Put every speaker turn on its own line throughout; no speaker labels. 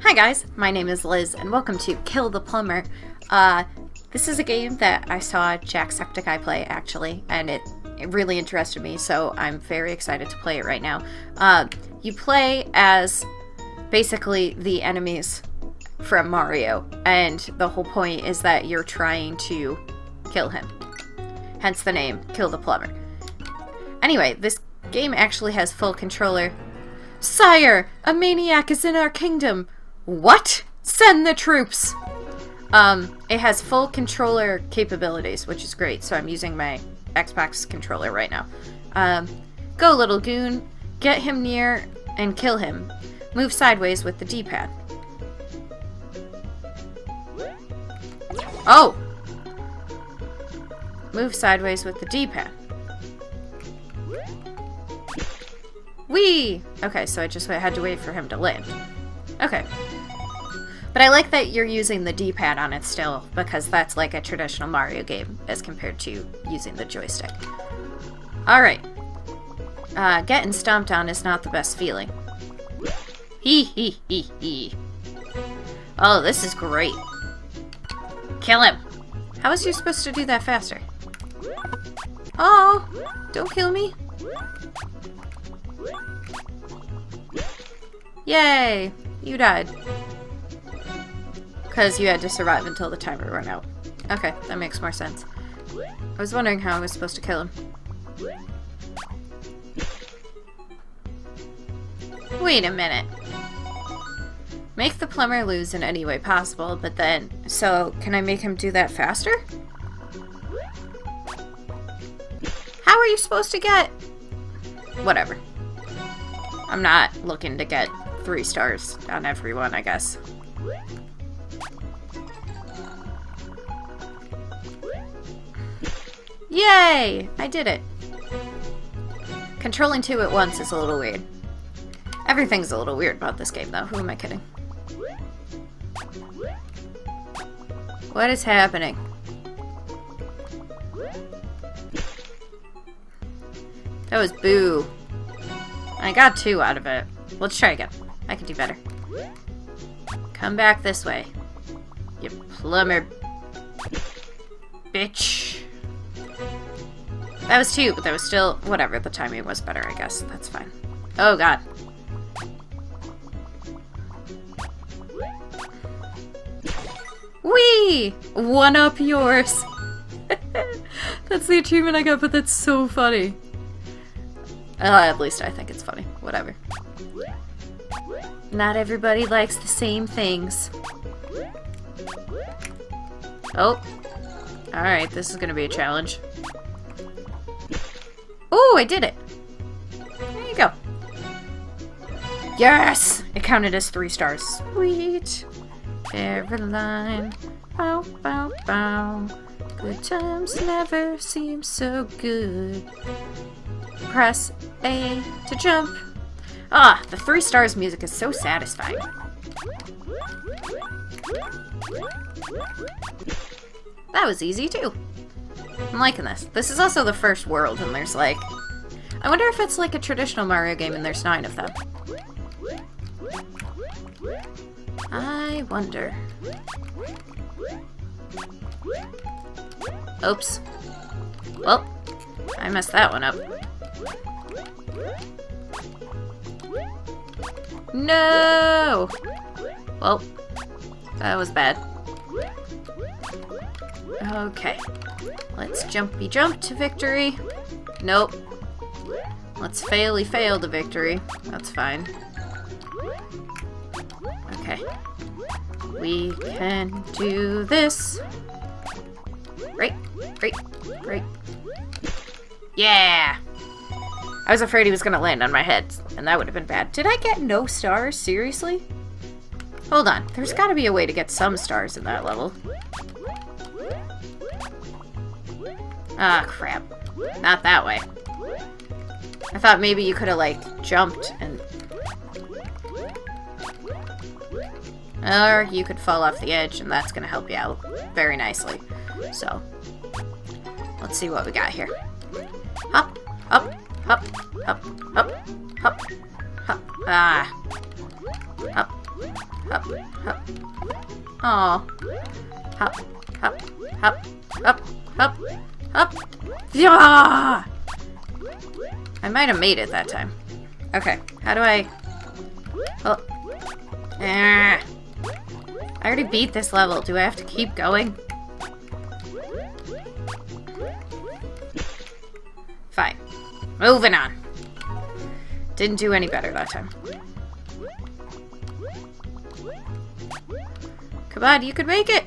Hi guys, my name is Liz, and welcome to Kill the Plumber. This is a game that I saw Jacksepticeye play, actually, and it really interested me, so I'm very excited to play it right now. You play as basically the enemies from Mario, and the whole point is that you're trying to kill him. Hence the name, Kill the Plumber. Anyway, this game actually has full controller. Sire, a maniac is in our kingdom! What? Send the troops! It has full controller capabilities, which is great, so I'm using my Xbox controller right now. Go, little goon. Get him near and kill him. Move sideways with the D-pad. Oh! Move sideways with the D-pad. Whee! Okay, so I just had to wait for him to land. Okay. But I like that you're using the D-pad on it still, because that's like a traditional Mario game as compared to using the joystick. Alright. Getting stomped on is not the best feeling. Hee hee hee hee. Oh, this is great. Kill him! How was you supposed to do that faster? Oh! Don't kill me! Yay! You died. Because you had to survive until the timer ran out. Okay, that makes more sense. I was wondering how I was supposed to kill him. Wait a minute. Make the plumber lose in any way possible, but then... So, can I make him do that faster? How are you supposed to get... Whatever. I'm not looking to get 3 stars on everyone, I guess. Yay! I did it. Controlling 2 at once is a little weird. Everything's a little weird about this game, though. Who am I kidding? What is happening? That was boo. I got 2 out of it. Let's try again. I can do better. Come back this way. You plumber... bitch. That was 2, but that was still... Whatever, the timing was better, I guess. That's fine. Oh, God. Whee! One up yours! That's the achievement I got, but that's so funny. At least I think it's funny. Whatever. Not everybody likes the same things. Oh. Alright, this is gonna be a challenge. Oh, I did it! There you go. Yes! It counted as 3 stars. Sweet. Every line. Bow, bow, bow. Good times never seem so good. Press A to jump. Ah, the 3 stars music is so satisfying. That was easy too. I'm liking this. This is also the first world, and there's like... I wonder if it's like a traditional Mario game and there's 9 of them. I wonder. Oops. Well, I messed that one up. No! Well, that was bad. Okay. Let's jumpy jump to victory. Nope. Let's faily fail to victory. That's fine. Okay. We can do this. Right. Yeah! I was afraid he was gonna land on my head, and that would have been bad. Did I get no stars? Seriously? Hold on. There's gotta be a way to get some stars in that level. Ah, crap. Not that way. I thought maybe you could have, like, jumped and... Or you could fall off the edge, and that's gonna help you out very nicely. So, let's see what we got here. Hop, hop, hop, hop, hop, hop, hop. Ah. Hop. Hop. Hop. Aw. Hop. Hop. Hop. Hop. Hop. Hop. Yeah! I might have made it that time. Okay, how do I... Oh. Ah. I already beat this level. Do I have to keep going? Fine. Moving on. Didn't do any better that time. Come on, you can make it!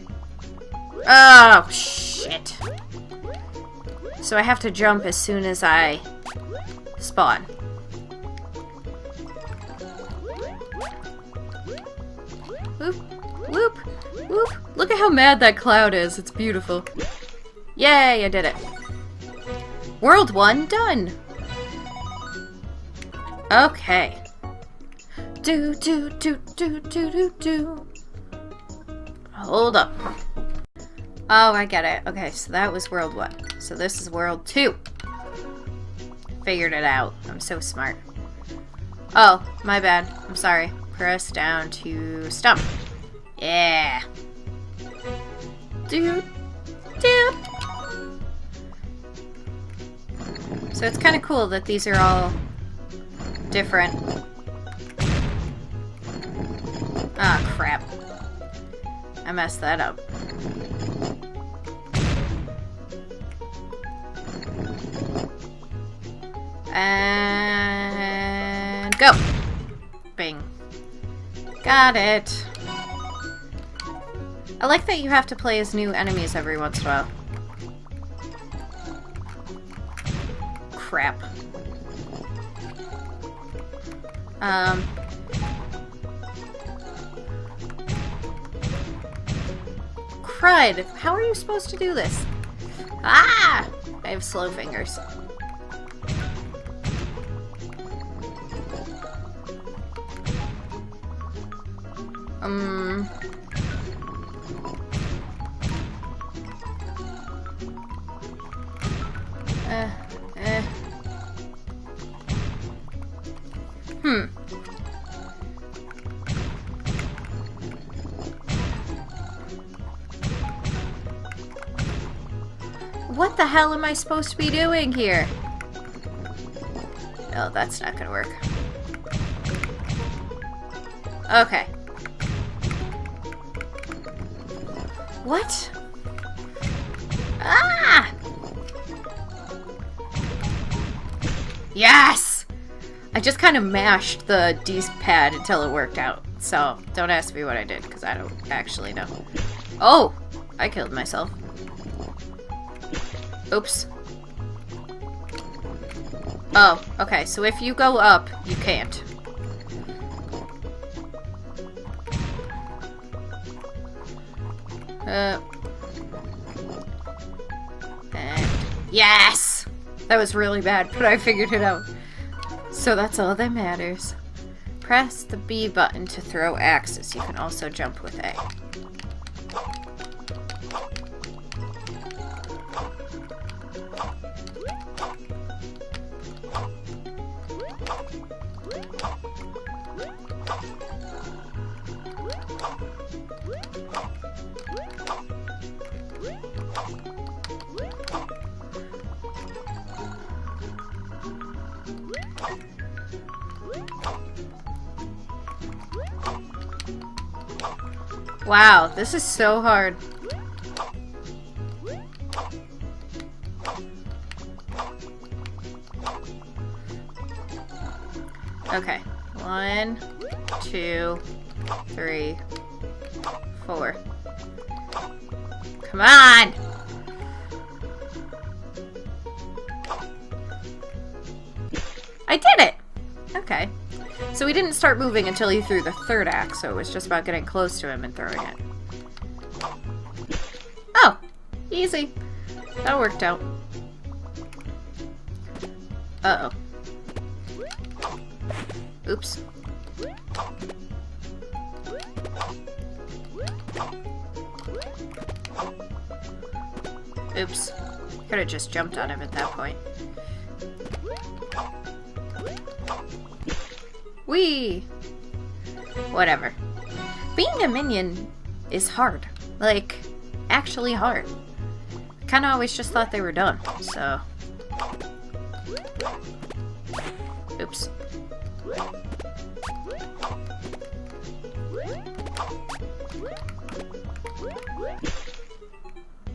Oh, shit. So I have to jump as soon as I spawn. Whoop, whoop, whoop. Look at how mad that cloud is. It's beautiful. Yay, I did it. World 1 done. Okay. Do, do, do, do, do, do, do. Hold up. Oh, I get it. Okay, so that was World 1. So this is World 2. Figured it out. I'm so smart. Oh, my bad. I'm sorry. Press down to stump. Yeah. Doot. Doot. So it's kind of cool that these are all different. Ah, crap. I messed that up. And go. Bing. Got it. I like that you have to play as new enemies every once in a while. Crap. Crud! How are you supposed to do this? Ah! I have slow fingers. What the hell am I supposed to be doing here? No, that's not gonna work. Okay. What? Ah! Yes! I just kind of mashed the D-pad until it worked out. So, don't ask me what I did, because I don't actually know. Oh! I killed myself. Oops. Oh, okay, so if you go up, you can't. And yes! That was really bad, but I figured it out. So that's all that matters. Press the B button to throw axes. You can also jump with A. Wow, this is so hard. Okay. 1, 2, 3, 4. Come on! I did it! Okay. So we didn't start moving until he threw the third axe, so it was just about getting close to him and throwing it. Oh! Easy. That worked out. Uh-oh. Oops. Oops. Could have just jumped on him at that point. Whee! Whatever. Being a minion is hard. Like, actually hard. I kind of always just thought they were done, so... Oops.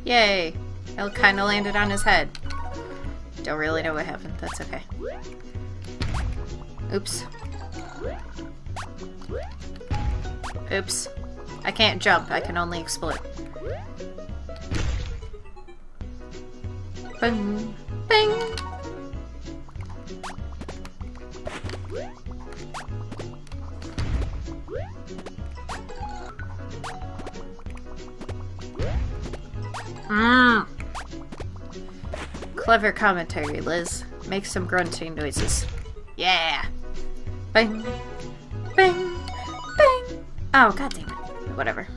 Yay! It kind of landed on his head. Don't really know what happened. That's okay. Oops. Oops. I can't jump. I can only explode. Bing! Bing! Mmm! Clever commentary, Liz. Make some grunting noises. Yeah! Bing! Bing! Bing! Oh, god damn it. Whatever.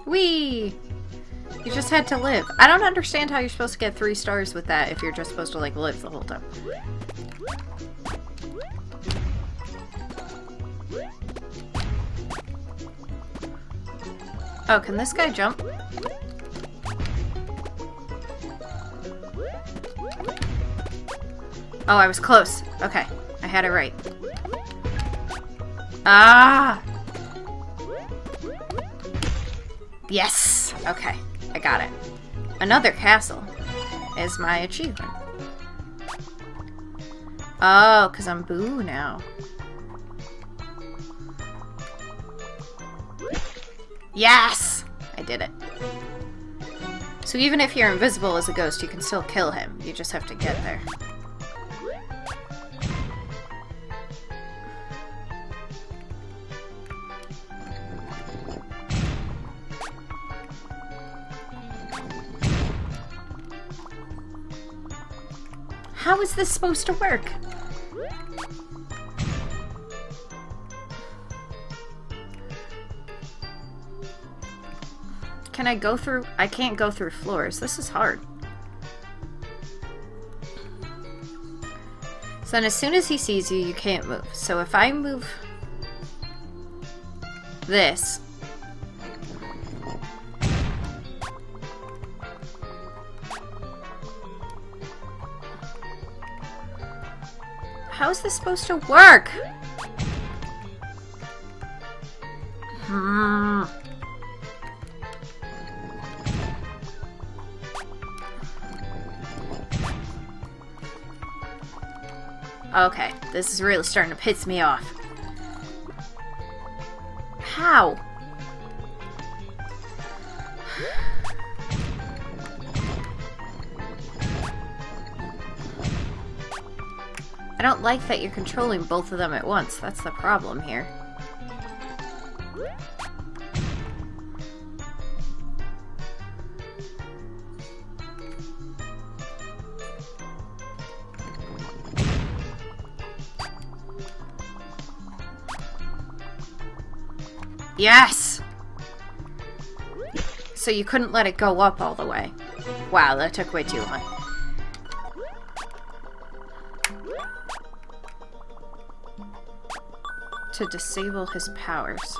Whee! You just had to live. I don't understand how you're supposed to get 3 stars with that if you're just supposed to, like, live the whole time. Oh, can this guy jump? Oh, I was close. Okay, I had it right. Ah! Yes! Okay, I got it. Another castle is my achievement. Oh, because I'm Boo now. Yes! I did it. So even if you're invisible as a ghost, you can still kill him. You just have to get there. How is this supposed to work? Can I go through? I can't go through floors. This is hard. So then as soon as he sees you, you can't move. So if I move this... How is this supposed to work? Okay, this is really starting to piss me off. How? I don't like that you're controlling both of them at once. That's the problem here. Yes! So you couldn't let it go up all the way. Wow, that took way too long. To disable his powers.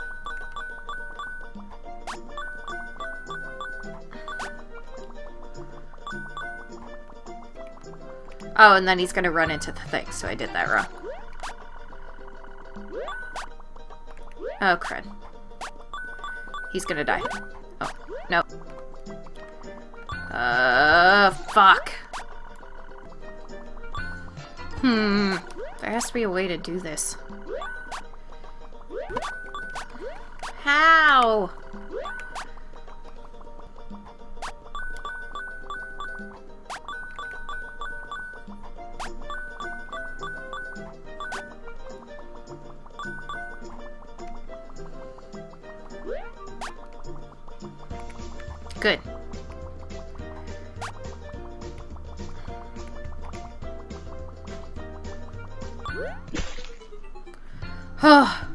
Oh, and then he's gonna run into the thing, so I did that wrong. Oh, crud. He's gonna die. Oh, no. Fuck. There has to be a way to do this. How? Good. Oh.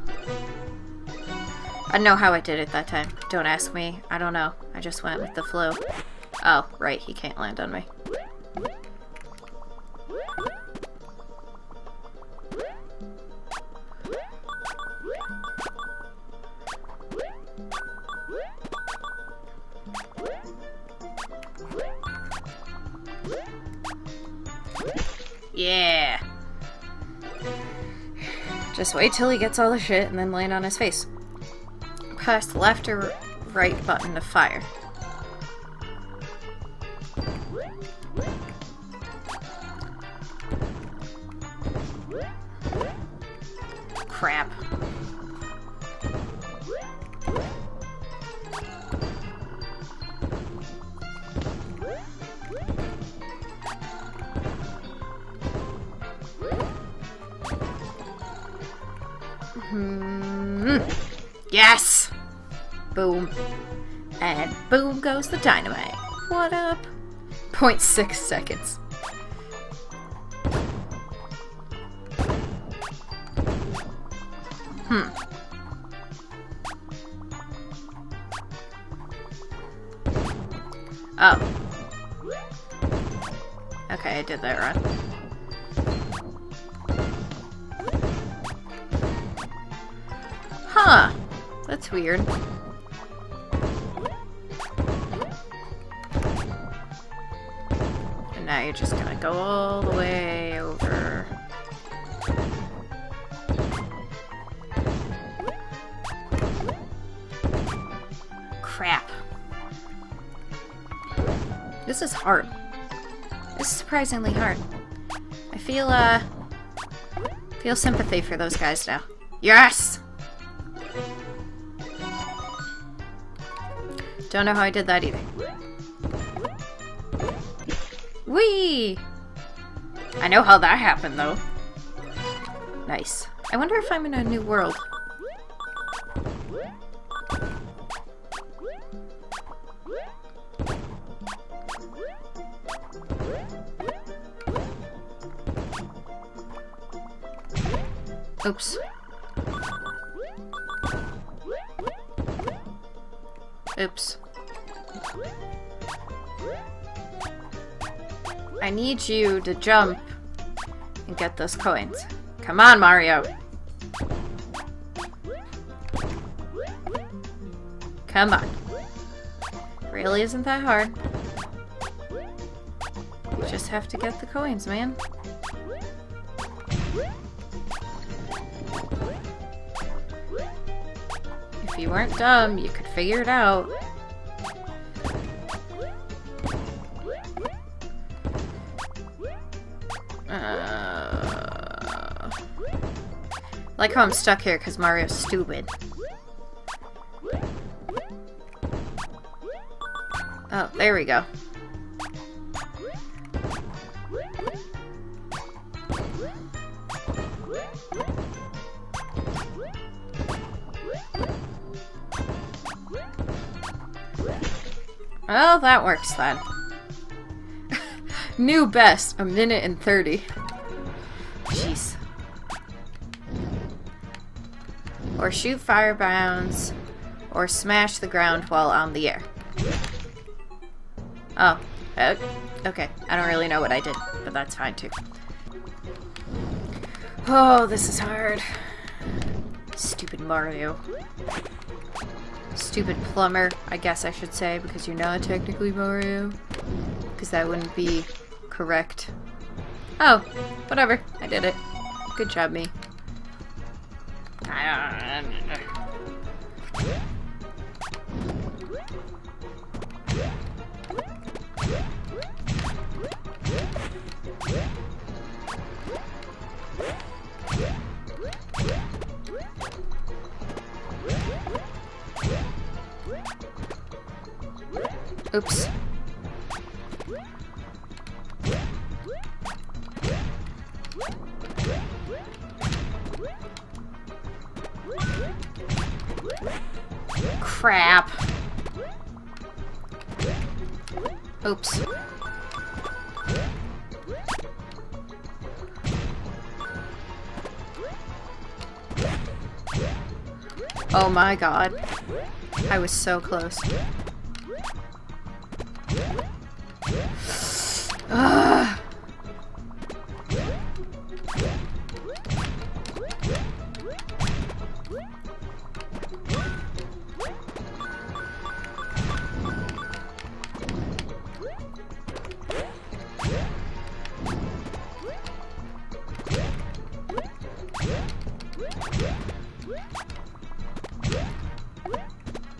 I know how I did it that time. Don't ask me. I don't know. I just went with the flow. Oh, right. He can't land on me. Yeah. Just wait till he gets all the shit and then land on his face. Press the left or right button to fire. Crap. Yes! Boom. And boom goes the dynamite. What up? 0.6 seconds. Oh. Okay, I did that wrong. Huh. That's weird. And now you're just gonna go all the way over. Crap. This is hard. This is surprisingly hard. I feel sympathy for those guys now. Yes! Don't know how I did that either. Whee! I know how that happened, though. Nice. I wonder if I'm in a new world. Oops. Oops. I need you to jump and get those coins. Come on, Mario. Come on. Really isn't that hard. You just have to get the coins, man. If you weren't dumb, you could figure it out. Like how I'm stuck here because Mario's stupid. Oh, there we go. Well, that works then. New best, 1:30. Jeez. Or shoot fire bounds, or smash the ground while on the air. Oh, okay. I don't really know what I did, but that's fine too. Oh, this is hard. Stupid Mario. Stupid Plumber, I guess I should say, because you're not technically Mario. Because that wouldn't be correct. Oh, whatever. I did it. Good job, me. Oops. Crap. Oops. Oh my god. I was so close. Ugh.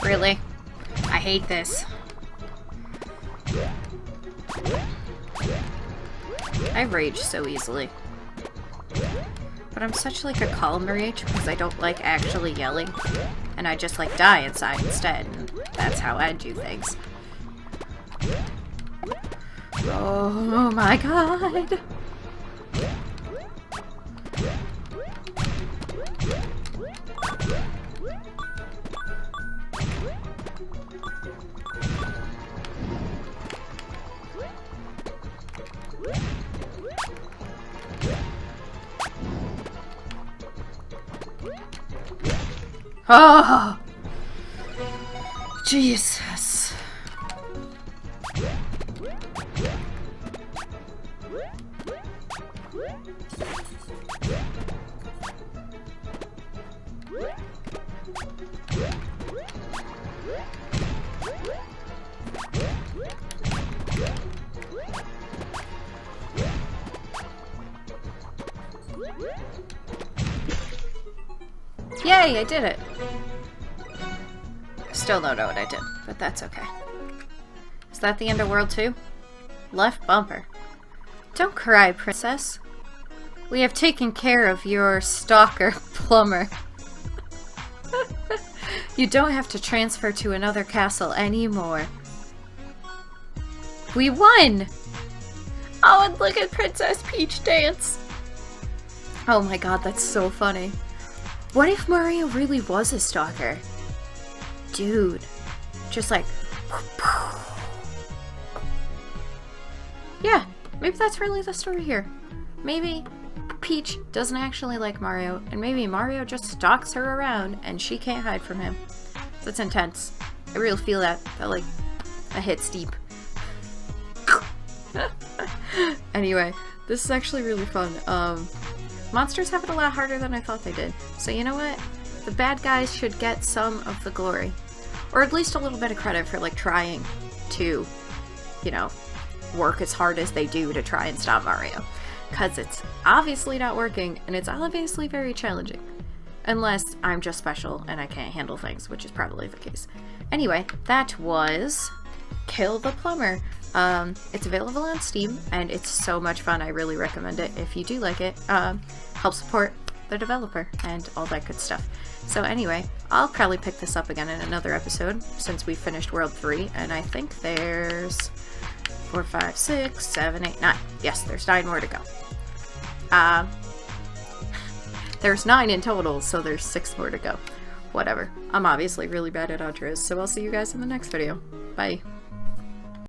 Really? I hate this. I rage so easily. But I'm such like a calm rage because I don't like actually yelling. And I just like die inside instead. And that's how I do things. Oh my god! Oh! Jesus. Yay, I did it! Still don't know what I did, but that's okay. Is that the end of World 2? Left bumper. Don't cry, princess. We have taken care of your stalker, Plumber. You don't have to transfer to another castle anymore. We won! Oh, and look at Princess Peach dance! Oh my god, that's so funny. What if Mario really was a stalker? Dude. Just like... Yeah, maybe that's really the story here. Maybe Peach doesn't actually like Mario, and maybe Mario just stalks her around and she can't hide from him. That's intense. I really feel that like, that hits deep. Anyway, this is actually really fun. Monsters have it a lot harder than I thought they did. So you know what? The bad guys should get some of the glory. Or at least a little bit of credit for like trying to, you know, work as hard as they do to try and stop Mario. Because it's obviously not working, and it's obviously very challenging. Unless I'm just special and I can't handle things, which is probably the case. Anyway, that was Kill the Plumber. It's available on Steam, and it's so much fun. I really recommend it if you do like it. Help support the developer and all that good stuff. So anyway, I'll probably pick this up again in another episode since we finished World 3, and I think there's 4, 5, 6, 7, 8, 9. Yes, there's 9 more to go. There's 9 in total, so there's 6 more to go. Whatever. I'm obviously really bad at outros, so I'll see you guys in the next video. Bye.